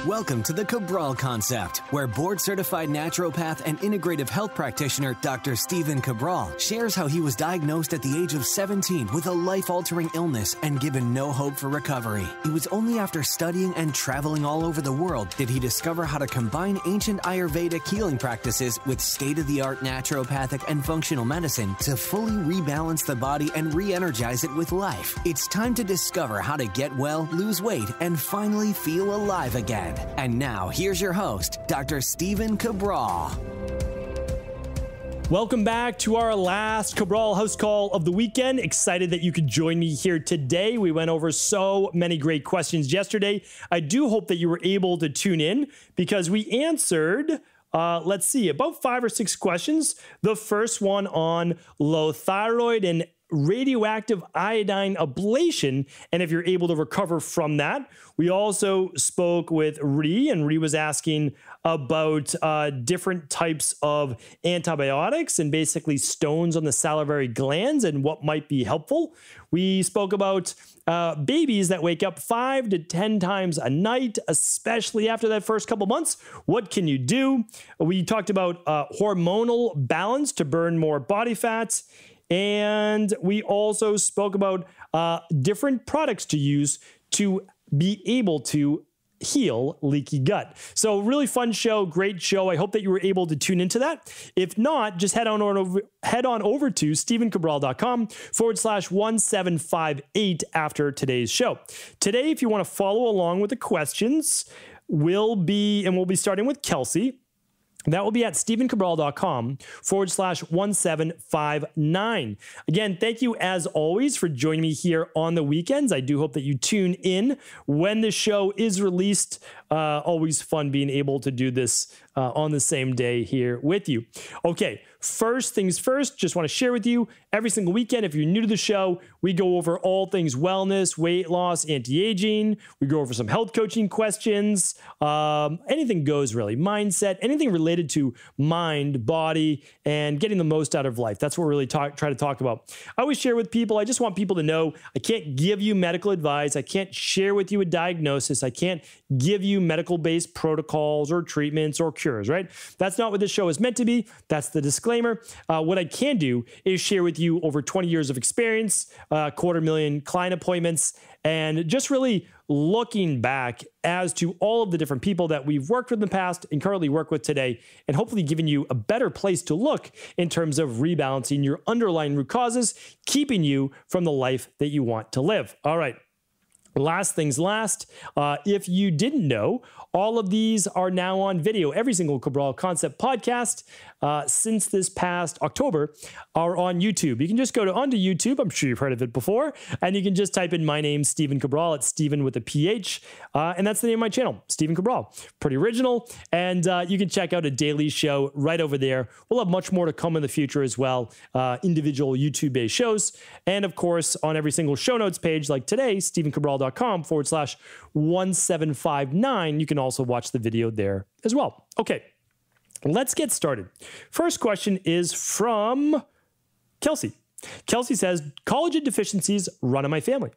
Welcome to the Cabral Concept, where board-certified naturopath and integrative health practitioner Dr. Stephen Cabral shares how he was diagnosed at the age of 17 with a life-altering illness and given no hope for recovery. It was only after studying and traveling all over the world did he discover how to combine ancient Ayurvedic healing practices with state-of-the-art naturopathic and functional medicine to fully rebalance the body and re-energize it with life. It's time to discover how to get well, lose weight, and finally feel alive again. And now, here's your host, Dr. Stephen Cabral. Welcome back to our last Cabral House Call of the weekend. Excited that you could join me here today. We went over so many great questions yesterday. I do hope that you were able to tune in because we answered, let's see, about 5 or 6 questions. The first one on low thyroid and radioactive iodine ablation, and if you're able to recover from that. We also spoke with Ree, and Ree was asking about different types of antibiotics and basically stones on the salivary glands and what might be helpful. We spoke about babies that wake up 5 to 10 times a night, especially after that first couple months. What can you do? We talked about hormonal balance to burn more body fats. And we also spoke about different products to use to be able to heal leaky gut. So really fun show, great show. I hope that you were able to tune into that. If not, just head on over to stephencabral.com/1758 after today's show. Today, if you want to follow along with the questions, we'll be starting with Kelsey. That will be at stephencabral.com/1759. Again, thank you as always for joining me here on the weekends. I do hope that you tune in when the show is released. Always fun being able to do this on the same day here with you. Okay, first things first, just want to share with you every single weekend, if you're new to the show, we go over all things wellness, weight loss, anti-aging. We go over some health coaching questions, anything goes really, mindset, anything related to mind, body, and getting the most out of life. That's what we really try to talk about. I always share with people, I just want people to know I can't give you medical advice. I can't share with you a diagnosis. I can't give you medical-based protocols or treatments or cures, right? That's not what this show is meant to be. That's the disclaimer. What I can do is share with you over 20 years of experience, 250,000 client appointments, and just really looking back as to all of the different people that we've worked with in the past and currently work with today, and hopefully giving you a better place to look in terms of rebalancing your underlying root causes, keeping you from the life that you want to live. All right. Last things last, if you didn't know, all of these are now on video. Every single Cabral Concept podcast since this past October are on YouTube. You can just go onto YouTube. I'm sure you've heard of it before. And you can just type in my name, Stephen Cabral. It's Stephen with a PH. And that's the name of my channel, Stephen Cabral. Pretty original. And you can check out a daily show right over there. We'll have much more to come in the future as well. Individual YouTube-based shows. And of course, on every single show notes page like today, stephencabral.com/1759, you can also watch the video there as well. Okay, let's get started. First question is from Kelsey. Kelsey says, collagen deficiencies run in my family.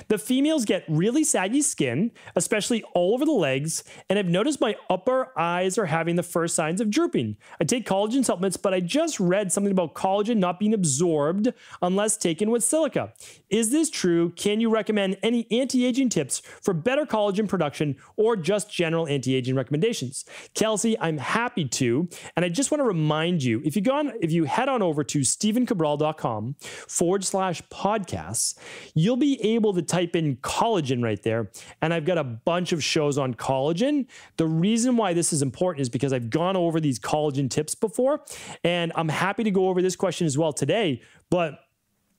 The females get really saggy skin, especially all over the legs, and I've noticed my upper eyes are having the first signs of drooping. I take collagen supplements, but I just read something about collagen not being absorbed unless taken with silica. Is this true? Can you recommend any anti-aging tips for better collagen production or just general anti-aging recommendations? Kelsey, I'm happy to, and I just want to remind you, if you head on over to stephencabral.com/podcasts, you'll be able to type in collagen right there. And I've got a bunch of shows on collagen. The reason why this is important is because I've gone over these collagen tips before, and I'm happy to go over this question as well today. But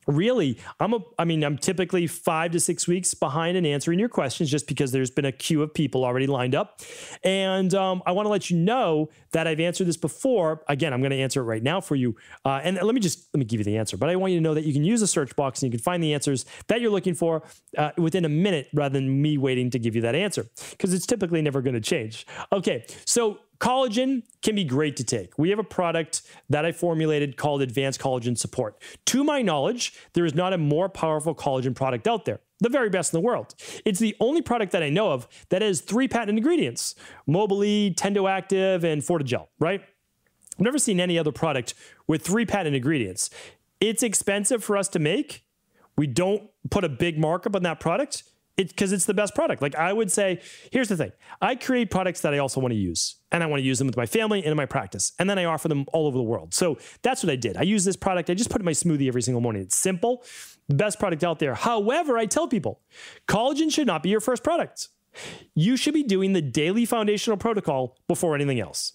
really, I'm typically 5 to 6 weeks behind in answering your questions just because there's been a queue of people already lined up. And I want to let you know that I've answered this before. Again, I'm going to answer it right now for you. And let me give you the answer. But I want you to know that you can use a search box and you can find the answers that you're looking for within a minute rather than me waiting to give you that answer, because it's typically never going to change. Okay, so Collagen can be great to take. We have a product that I formulated called Advanced Collagen Support. To my knowledge, there is not a more powerful collagen product out there. The very best in the world. It's the only product that I know of that has 3 patent ingredients: Mobilee, Tendoactive, and Fortigel, right? I've never seen any other product with 3 patent ingredients. It's expensive for us to make. We don't put a big markup on that product because it's the best product. Like, I would say, here's the thing. I create products that I also want to use, and I want to use them with my family and in my practice. And then I offer them all over the world. So that's what I did. I use this product. I just put it in my smoothie every single morning. It's simple, the best product out there. However, I tell people, collagen should not be your first product. You should be doing the daily foundational protocol before anything else.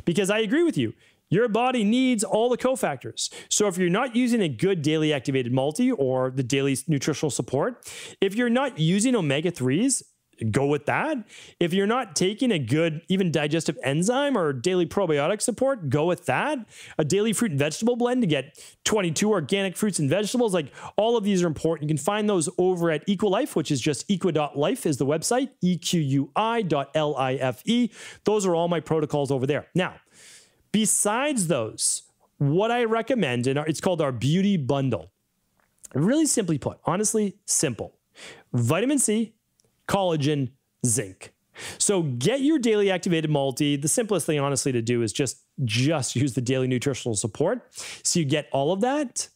Because I agree with you. Your body needs all the cofactors. So if you're not using a good daily activated multi or the daily nutritional support, if you're not using omega-3s, go with that. If you're not taking a good, even digestive enzyme or daily probiotic support, go with that. A daily fruit and vegetable blend to get 22 organic fruits and vegetables. Like, all of these are important. You can find those over at EquiLife, which is just equi.life is the website, EQUI.LIFE. Those are all my protocols over there. Now, besides those, what I recommend, and it's called our beauty bundle. Really simply put, honestly, simple. Vitamin C, collagen, zinc. So get your daily activated multi. The simplest thing, honestly, to do is just use the daily nutritional support. So you get all of that.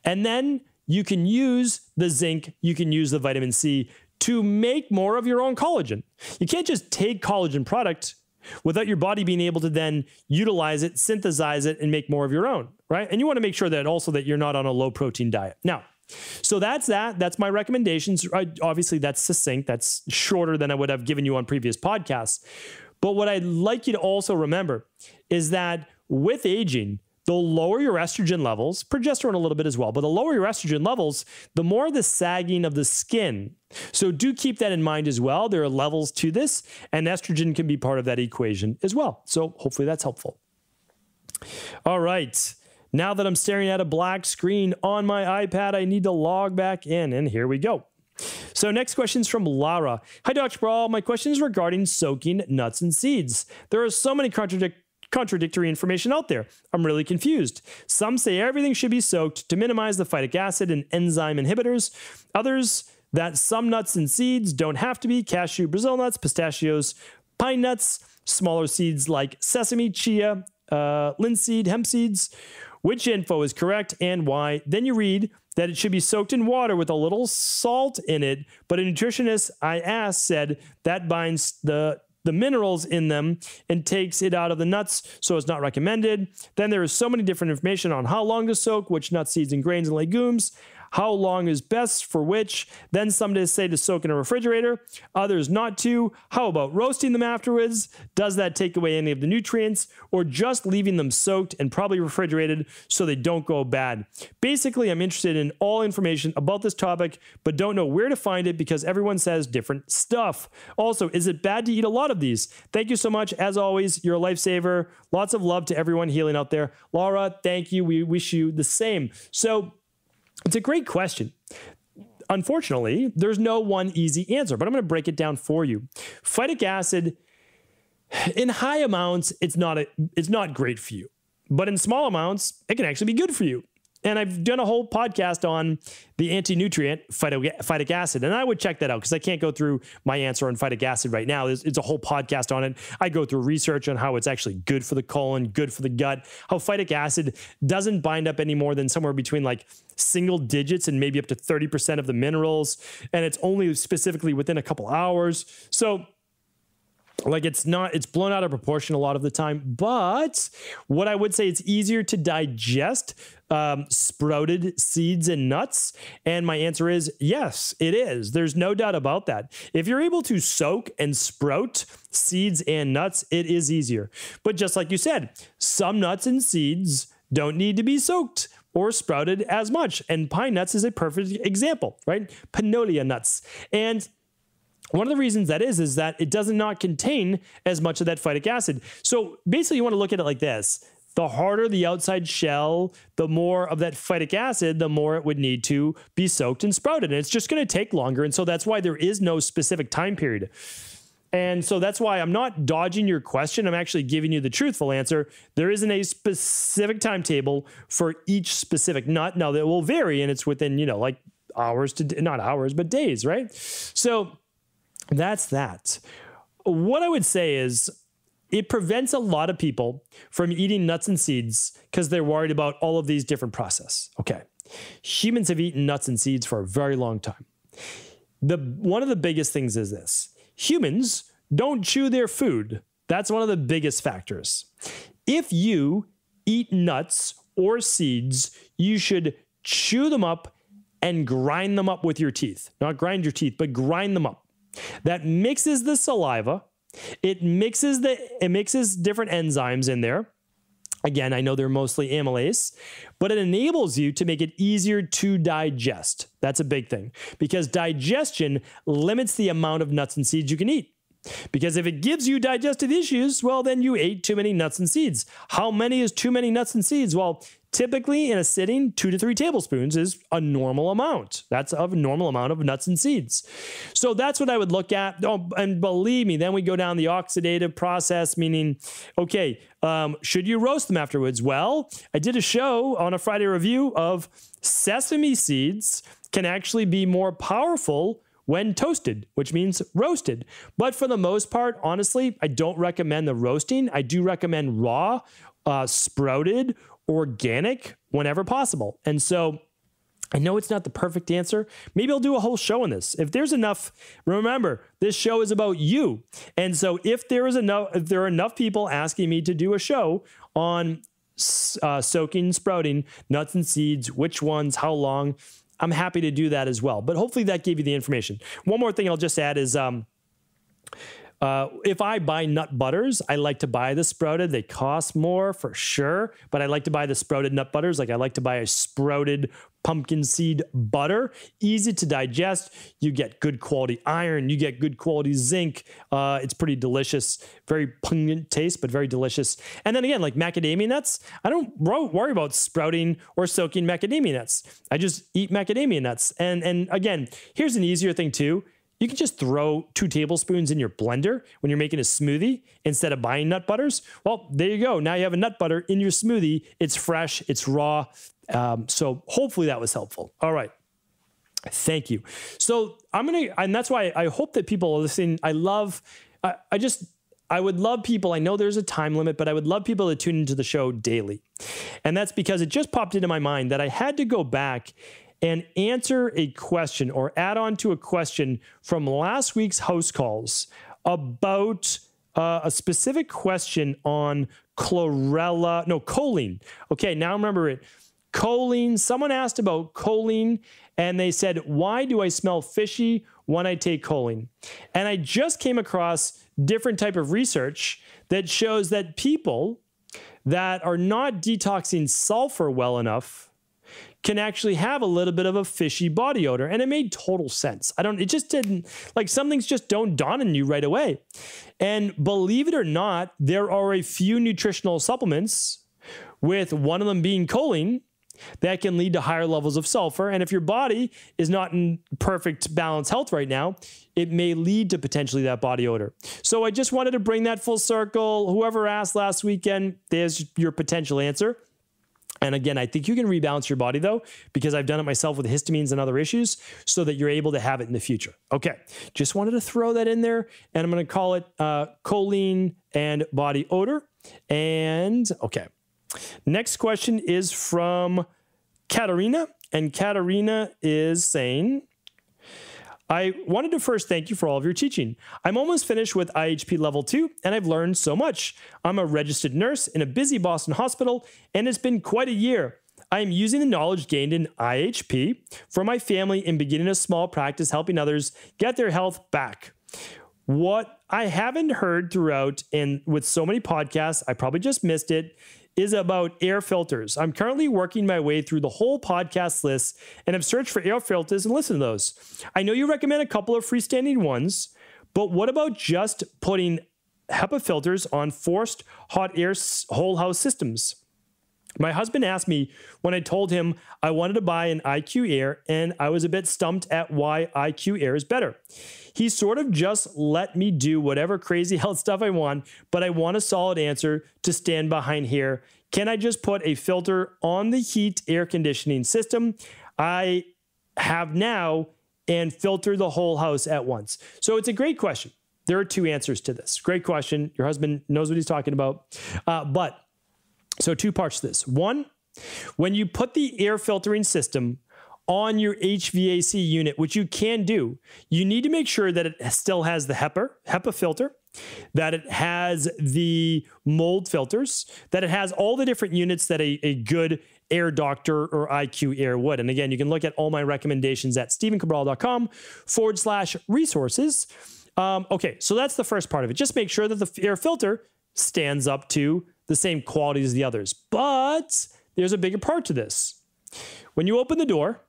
And then you can use the zinc, you can use the vitamin C to make more of your own collagen. You can't just take collagen product without your body being able to then utilize it, synthesize it, and make more of your own, right? And you want to make sure that also that you're not on a low protein diet. Now, so that's that. That's my recommendations. Obviously, that's succinct. That's shorter than I would have given you on previous podcasts. But what I'd like you to also remember is that with aging, the lower your estrogen levels, progesterone a little bit as well, but the lower your estrogen levels, the more the sagging of the skin. So do keep that in mind as well. There are levels to this, and estrogen can be part of that equation as well. So hopefully that's helpful. All right. Now that I'm staring at a black screen on my iPad, I need to log back in, and here we go. So next question is from Lara. Hi, Dr. Cabral. My question is regarding soaking nuts and seeds. There are so many contradictory information out there. I'm really confused. Some say everything should be soaked to minimize the phytic acid and enzyme inhibitors. Others that some nuts and seeds don't have to be: cashew, Brazil nuts, pistachios, pine nuts, smaller seeds like sesame, chia, linseed, hemp seeds. Which info is correct and why? Then you read that it should be soaked in water with a little salt in it, but a nutritionist I asked said that binds the minerals in them and takes it out of the nuts, so it's not recommended. Then there is so many different information on how long to soak, which nuts, seeds, and grains and legumes, how long is best for which. Then some say to soak in a refrigerator, others not to. How about roasting them afterwards? Does that take away any of the nutrients, or just leaving them soaked and probably refrigerated so they don't go bad? Basically, I'm interested in all information about this topic, but don't know where to find it because everyone says different stuff. Also, is it bad to eat a lot of these? Thank you so much. As always, you're a lifesaver. Lots of love to everyone healing out there. Lara, thank you. We wish you the same. So, it's a great question. Unfortunately, there's no one easy answer, but I'm going to break it down for you. Phytic acid, in high amounts, it's not great for you. But in small amounts, it can actually be good for you. And I've done a whole podcast on the anti-nutrient phytic acid. And I would check that out because I can't go through my answer on phytic acid right now. It's a whole podcast on it. I go through research on how it's actually good for the colon, good for the gut, how phytic acid doesn't bind up any more than somewhere between like single digits and maybe up to 30% of the minerals. And it's only specifically within a couple hours. So like it's blown out of proportion a lot of the time, but what I would say, it's easier to digest sprouted seeds and nuts. And my answer is yes, it is. There's no doubt about that. If you're able to soak and sprout seeds and nuts, it is easier. But just like you said, some nuts and seeds don't need to be soaked or sprouted as much. And pine nuts is a perfect example, right? Pinolia nuts. And one of the reasons that is that it does not contain as much of that phytic acid. So basically you want to look at it like this. The harder the outside shell, the more of that phytic acid, the more it would need to be soaked and sprouted. And it's just going to take longer. And so that's why there is no specific time period. And so that's why I'm not dodging your question. I'm actually giving you the truthful answer. There isn't a specific timetable for each specific nut. Now, that will vary, and it's within, like hours to, not hours, but days, right? So that's that. What I would say is it prevents a lot of people from eating nuts and seeds because they're worried about all of these different processes. Okay. Humans have eaten nuts and seeds for a very long time. One of the biggest things is this. Humans don't chew their food. That's one of the biggest factors. If you eat nuts or seeds, you should chew them up and grind them up with your teeth. Not grind your teeth, but grind them up. That mixes the saliva. It mixes different enzymes in there. Again, I know they're mostly amylase, but it enables you to make it easier to digest. That's a big thing because digestion limits the amount of nuts and seeds you can eat. Because if it gives you digestive issues, well, then you ate too many nuts and seeds. How many is too many nuts and seeds? Well, typically in a sitting, 2 to 3 tablespoons is a normal amount. That's a normal amount of nuts and seeds. So that's what I would look at. Oh, and believe me, then we go down the oxidative process, meaning, okay, should you roast them afterwards? Well, I did a show on a Friday review of sesame seeds can actually be more powerful when toasted, which means roasted. But for the most part, honestly, I don't recommend the roasting. I do recommend raw, sprouted, organic whenever possible. And so I know it's not the perfect answer. Maybe I'll do a whole show on this. If there's enough, remember, this show is about you. And so if there are enough people asking me to do a show on soaking, sprouting, nuts and seeds, which ones, how long, I'm happy to do that as well. But hopefully that gave you the information. One more thing I'll just add is if I buy nut butters, I like to buy the sprouted. They cost more for sure, but I like to buy the sprouted nut butters. Like I like to buy a sprouted pumpkin seed butter. Easy to digest. You get good quality iron. You get good quality zinc. It's pretty delicious. Very pungent taste, but very delicious. And then again, like macadamia nuts, I don't worry about sprouting or soaking macadamia nuts. I just eat macadamia nuts. And again, here's an easier thing too. You can just throw 2 tablespoons in your blender when you're making a smoothie instead of buying nut butters. Well, there you go. Now you have a nut butter in your smoothie. It's fresh. It's raw. So hopefully that was helpful. All right. Thank you. So and that's why I hope that people are listening. I would love people, I know there's a time limit, but I would love people to tune into the show daily. And that's because it just popped into my mind that I had to go back and answer a question or add on to a question from last week's house calls about a specific question on choline. Okay, now remember it. Choline, someone asked about choline and they said, why do I smell fishy when I take choline? And I just came across different type of research that shows that people that are not detoxing sulfur well enough can actually have a little bit of a fishy body odor. And it made total sense. It just didn't, like some things just don't dawn on you right away. And believe it or not, there are a few nutritional supplements, with one of them being choline, that can lead to higher levels of sulfur. And if your body is not in perfect balanced health right now, it may lead to potentially that body odor. So I just wanted to bring that full circle. Whoever asked last weekend, there's your potential answer. And again, I think you can rebalance your body though, because I've done it myself with histamines and other issues so that you're able to have it in the future. Okay. Just wanted to throw that in there, and I'm going to call it choline and body odor. And okay. Next question is from Katarina, and Katarina is saying, I wanted to first thank you for all of your teaching. I'm almost finished with IHP level 2, and I've learned so much. I'm a registered nurse in a busy Boston hospital, and it's been quite a year. I am using the knowledge gained in IHP for my family and beginning a small practice helping others get their health back. What I haven't heard throughout, and with so many podcasts, I probably just missed it, is about air filters. I'm currently working my way through the whole podcast list and have searched for air filters and listened to those. I know you recommend a couple of freestanding ones, but what about just putting HEPA filters on forced hot air whole house systems? My husband asked me when I told him I wanted to buy an IQ Air, and I was a bit stumped at why IQ Air is better. He sort of just let me do whatever crazy health stuff I want, but I want a solid answer to stand behind here. Can I just put a filter on the heat air conditioning system I have now and filter the whole house at once? So it's a great question. There are two answers to this. Great question. Your husband knows what he's talking about. So two parts to this. One, when you put the air filtering system on your HVAC unit, which you can do, you need to make sure that it still has the HEPA filter, that it has the mold filters, that it has all the different units that a good air doctor or IQ Air would. And again, you can look at all my recommendations at stevencabral.com/resources. Okay, so that's the first part of it. Just make sure that the air filter stands up to the same quality as the others. But there's a bigger part to this. When you open the door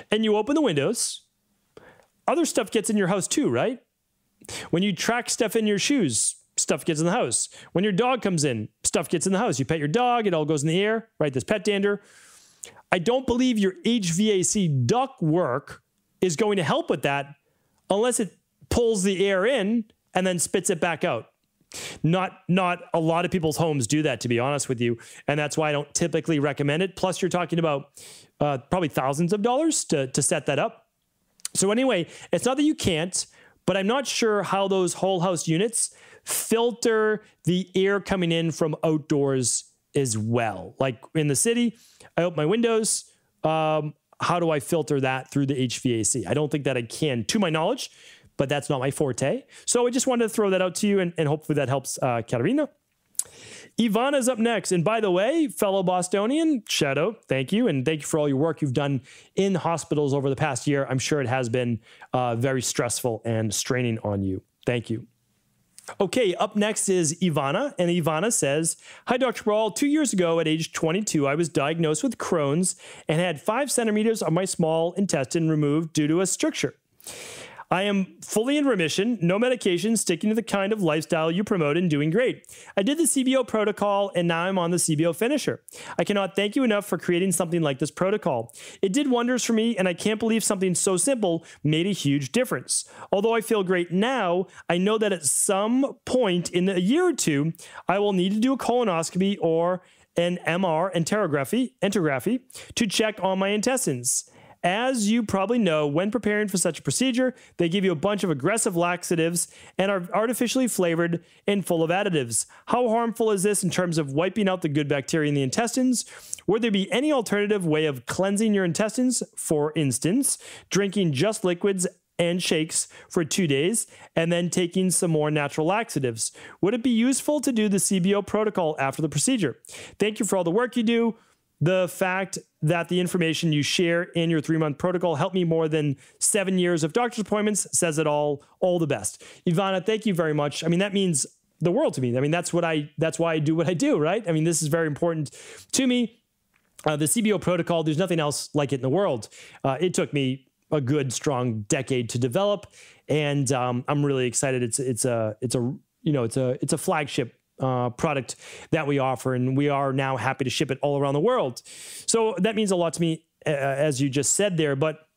and you open the windows, other stuff gets in your house too, right? When you track stuff in your shoes, stuff gets in the house. When your dog comes in, stuff gets in the house. You pet your dog, it all goes in the air, right? This pet dander. I don't believe your HVAC duct work is going to help with that unless it pulls the air in and then spits it back out. Not a lot of people's homes do that, to be honest with you. And that's why I don't typically recommend it. Plus, you're talking about probably thousands of dollars to set that up. So anyway, it's not that you can't, but I'm not sure how those whole house units filter the air coming in from outdoors as well. Like in the city, I open my windows. How do I filter that through the HVAC? I don't think that I can, to my knowledge, but that's not my forte. So I just wanted to throw that out to you, and hopefully that helps Katarina. Ivana's up next. And by the way, fellow Bostonian, shout out, thank you. And thank you for all your work you've done in hospitals over the past year. I'm sure it has been very stressful and straining on you. Thank you. Okay, up next is Ivana. And Ivana says, hi, Dr. Cabral. 2 years ago at age 22, I was diagnosed with Crohn's and had 5 centimeters of my small intestine removed due to a stricture. I am fully in remission, no medication, sticking to the kind of lifestyle you promote and doing great. I did the CBO protocol and now I'm on the CBO finisher. I cannot thank you enough for creating something like this protocol. It did wonders for me and I can't believe something so simple made a huge difference. Although I feel great now, I know that at some point in a year or two, I will need to do a colonoscopy or an MR enterography to check on my intestines. As you probably know, when preparing for such a procedure, they give you a bunch of aggressive laxatives and are artificially flavored and full of additives. How harmful is this in terms of wiping out the good bacteria in the intestines? Would there be any alternative way of cleansing your intestines? For instance, drinking just liquids and shakes for 2 days and then taking some more natural laxatives. Would it be useful to do the CBO protocol after the procedure? Thank you for all the work you do. The fact that the information you share in your 3-month protocol helped me more than 7 years of doctor's appointments says it all. All the best. Ivana, thank you very much. I mean, that means the world to me. I mean, that's why I do what I do, right? I mean, this is very important to me. The CBO protocol, there's nothing else like it in the world. It took me a good, strong decade to develop, and I'm really excited. It's a flagship product that we offer, and we are now happy to ship it all around the world. So that means a lot to me, as you just said there. But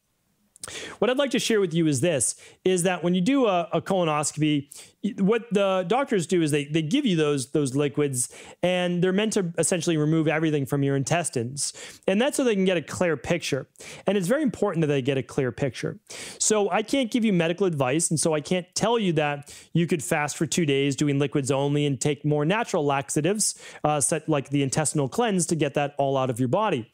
what I'd like to share with you is that when you do a colonoscopy, what the doctors do is they give you those liquids, and they're meant to essentially remove everything from your intestines. And that's so they can get a clear picture. And it's very important that they get a clear picture. So I can't give you medical advice, and so I can't tell you that you could fast for 2 days doing liquids only and take more natural laxatives, like the intestinal cleanse, to get that all out of your body.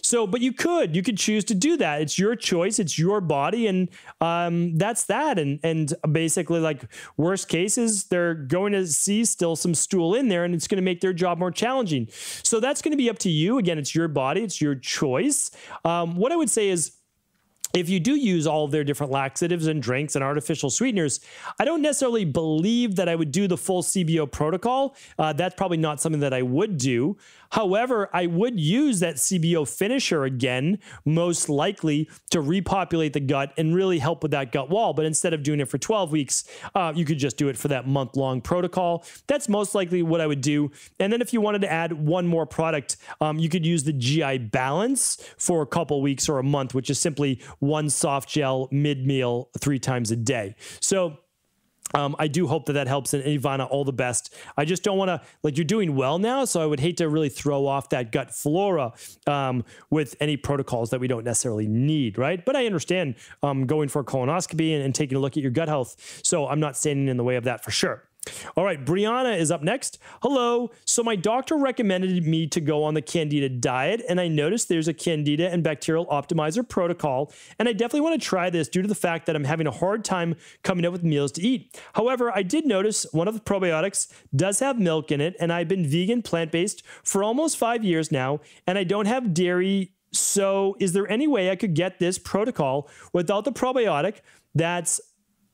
So, but you could choose to do that. It's your choice. It's your body. And that's that. And basically, like, worst cases, they're going to see still some stool in there, and it's going to make their job more challenging. So that's going to be up to you. Again, it's your body. It's your choice. What I would say is, if you do use all of their different laxatives and drinks and artificial sweeteners, I don't necessarily believe that I would do the full CBO protocol. That's probably not something that I would do. However, I would use that CBO finisher again, most likely to repopulate the gut and really help with that gut wall. But instead of doing it for 12 weeks, you could just do it for that month-long protocol. That's most likely what I would do. And then if you wanted to add one more product, you could use the GI Balance for a couple weeks or a month, which is simply one soft gel mid-meal 3 times a day. So I do hope that helps. And Ivana, all the best. I just don't want to, like, you're doing well now, so I would hate to really throw off that gut flora with any protocols that we don't necessarily need, right? But I understand going for a colonoscopy and taking a look at your gut health. So I'm not standing in the way of that for sure. All right, Brianna is up next. Hello. So my doctor recommended me to go on the Candida diet, and I noticed there's a Candida and bacterial optimizer protocol, and I definitely want to try this due to the fact that I'm having a hard time coming up with meals to eat. However, I did notice one of the probiotics does have milk in it, and I've been vegan, plant-based for almost 5 years now, and I don't have dairy. So is there any way I could get this protocol without the probiotic that's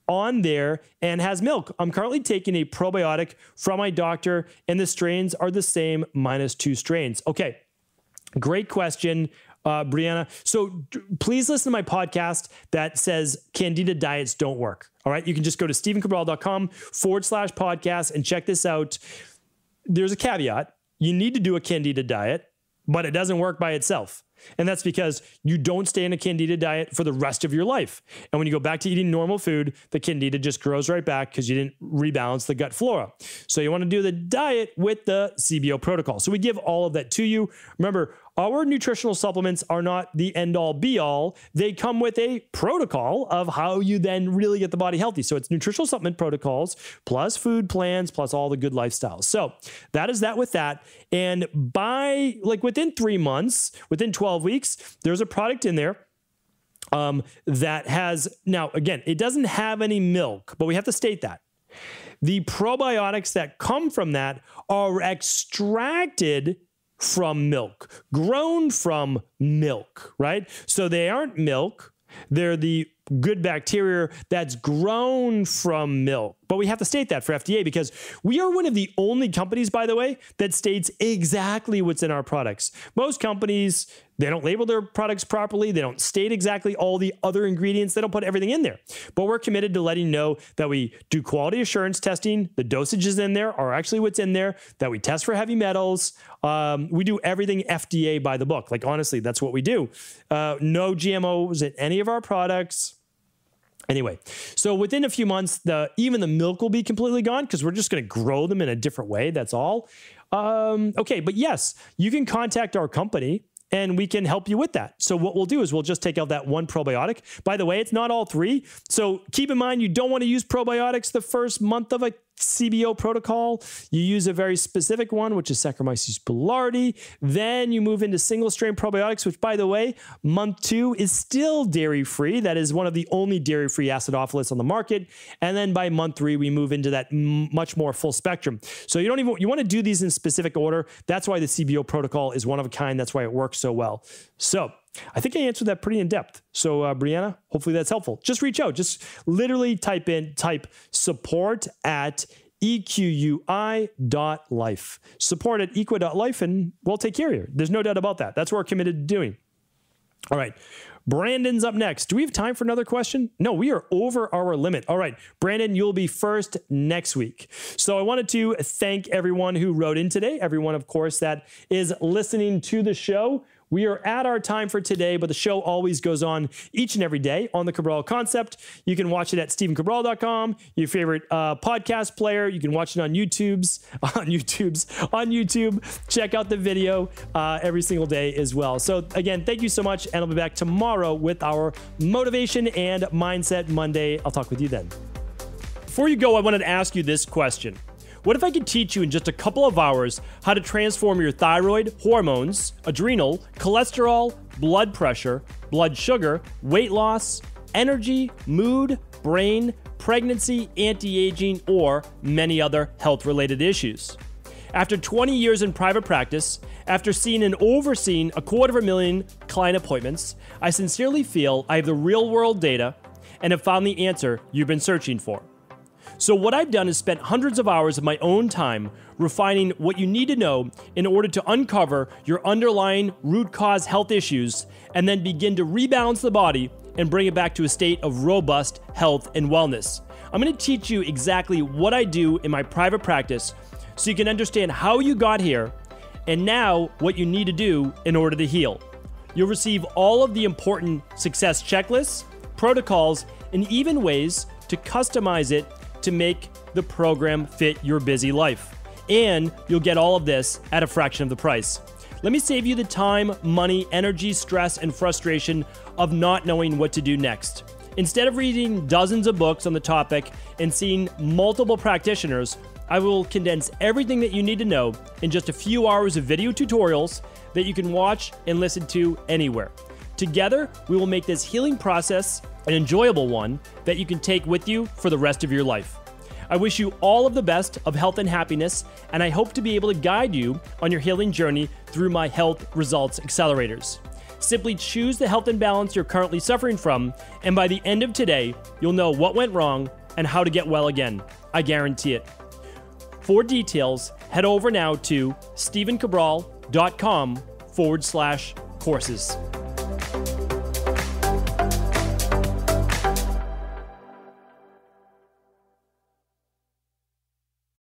on there and has milk? I'm currently taking a probiotic from my doctor, and the strains are the same -2 strains. Okay, great question, Brianna. So please listen to my podcast that says Candida diets don't work. All right, you can just go to stephencabral.com/podcast and check this out. There's a caveat. You need to do a Candida diet, but it doesn't work by itself. And that's because you don't stay in a Candida diet for the rest of your life. And when you go back to eating normal food, the Candida just grows right back because you didn't rebalance the gut flora. So you want to do the diet with the CBO protocol. So we give all of that to you. Remember, our nutritional supplements are not the end-all be-all. They come with a protocol of how you then really get the body healthy. So it's nutritional supplement protocols plus food plans plus all the good lifestyles. So that is that with that. And by within 3 months, within 12 weeks, there's a product in there that has, now again, it doesn't have any milk, but we have to state that. The probiotics that come from that are extracted from milk, grown from milk, right? So they aren't milk. They're the good bacteria that's grown from milk. But we have to state that for FDA because we are one of the only companies, by the way, that states exactly what's in our products. Most companies, they don't label their products properly. They don't state exactly all the other ingredients. They don't put everything in there. But we're committed to letting you know that we do quality assurance testing. The dosages in there are actually what's in there, that we test for heavy metals. We do everything FDA by the book. Like, honestly, that's what we do. No GMOs in any of our products. Anyway, so within a few months, even the milk will be completely gone because we're just going to grow them in a different way. That's all. Okay, but yes, you can contact our company and we can help you with that. So what we'll do is we'll just take out that one probiotic. By the way, it's not all 3. So keep in mind, you don't want to use probiotics the first month of a CBO protocol. You use a very specific one, which is Saccharomyces boulardii. Then you move into single strain probiotics, which, by the way, month 2 is still dairy-free. That is one of the only dairy-free acidophilus on the market. And then by month 3, we move into that much more full spectrum. So you want to do these in specific order. That's why the CBO protocol is one of a kind. That's why it works so well. So I think I answered that pretty in depth. So Brianna, hopefully that's helpful. Just reach out. Just literally type support@equi.life. Support@equi.life, and we'll take care of you. There's no doubt about that. That's what we're committed to doing. All right. Brandon's up next. Do we have time for another question? No, we are over our limit. All right, Brandon, you'll be first next week. So I wanted to thank everyone who wrote in today, everyone, of course, that is listening to the show. We are at our time for today, but the show always goes on each and every day on the Cabral Concept. You can watch it at stephencabral.com, your favorite podcast player. You can watch it on YouTube. Check out the video every single day as well. So again, thank you so much, and I'll be back tomorrow with our Motivation and Mindset Monday. I'll talk with you then. Before you go, I wanted to ask you this question. What if I could teach you in just a couple of hours how to transform your thyroid, hormones, adrenal, cholesterol, blood pressure, blood sugar, weight loss, energy, mood, brain, pregnancy, anti-aging, or many other health-related issues? After 20 years in private practice, after seeing and overseeing 250,000 client appointments, I sincerely feel I have the real-world data and have found the answer you've been searching for. So what I've done is spent hundreds of hours of my own time refining what you need to know in order to uncover your underlying root cause health issues and then begin to rebalance the body and bring it back to a state of robust health and wellness. I'm going to teach you exactly what I do in my private practice so you can understand how you got here and now what you need to do in order to heal. You'll receive all of the important success checklists, protocols, and even ways to customize it to make the program fit your busy life. And you'll get all of this at a fraction of the price. Let me save you the time, money, energy, stress, and frustration of not knowing what to do next. Instead of reading dozens of books on the topic and seeing multiple practitioners, I will condense everything that you need to know in just a few hours of video tutorials that you can watch and listen to anywhere. Together, we will make this healing process an enjoyable one that you can take with you for the rest of your life. I wish you all of the best of health and happiness, and I hope to be able to guide you on your healing journey through my health results accelerators. Simply choose the health imbalance you're currently suffering from, and by the end of today, you'll know what went wrong and how to get well again. I guarantee it. For details, head over now to stephencabral.com/courses.